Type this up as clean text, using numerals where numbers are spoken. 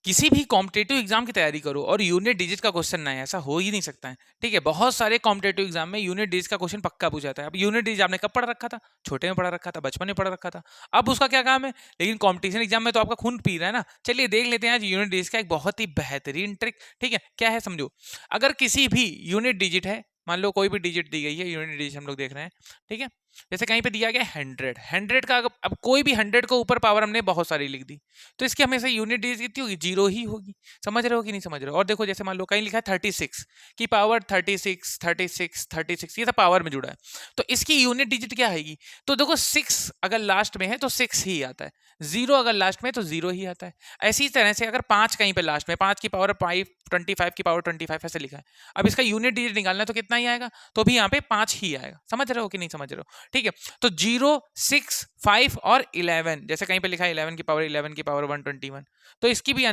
किसी भी competitive exam की तैयारी करो और यूनिट डिजिट का क्वेश्चन ना है, ऐसा हो ही नहीं सकता है। ठीक है, बहुत सारे कॉम्पिटेटिव एग्जाम में यूनिट डिजिट का क्वेश्चन पक्का पूछा जाता है। अब यूनिट डिजिट आपने कब पढ़ रखा था? छोटे में पढ़ रखा था, बचपन में पढ़ रखा था, अब उसका क्या काम है? लेकिन कॉम्पिटिशन एग्जाम में तो आपका खून पी रहा है ना। चलिए देख लेते हैं आज यूनिट डिजिट का एक बहुत ही बेहतरीन ट्रिक। ठीक है, क्या है समझो। अगर किसी भी यूनिट डिजिट है, मान लो कोई भी डिजिट दी गई है, यूनिट डिजिट हम लोग देख रहे हैं। ठीक है, जैसे कहीं पे दिया गया 100, 100 का अब कोई भी 100 को ऊपर पावर हमने बहुत सारी लिख दी, तो इसकी हमेशा यूनिट डिजिट कितनी होगी? 0 ही होगी। समझ रहे हो कि नहीं समझ रहे हो? और देखो जैसे मान लो कहीं लिखा है 36 की पावर 36, 36, 36, ये सब पावर में जुड़ा है, तो इसकी यूनिट डिजिट क्या आएगी? तो देखो 6 अगर लास्ट में है तो 6 ही आता है, 0 अगर लास्ट में है तो 0 ही आता है। ऐसी तरह से अगर 5 कहीं पे लास्ट में, 5 की पावर 5, 25 की पावर 25 ऐसे लिखा है, अब इसका यूनिट डिजिट निकालना है तो कितना ही आएगा? तो भी यहाँ पे 5 ही आएगा। समझ रहे हो कि नहीं समझ रहे हो? ठीक है, तो 0, 6, 5 और 11, जैसे कहीं पे लिखा है 11 की पावर 121, तो इसकी भी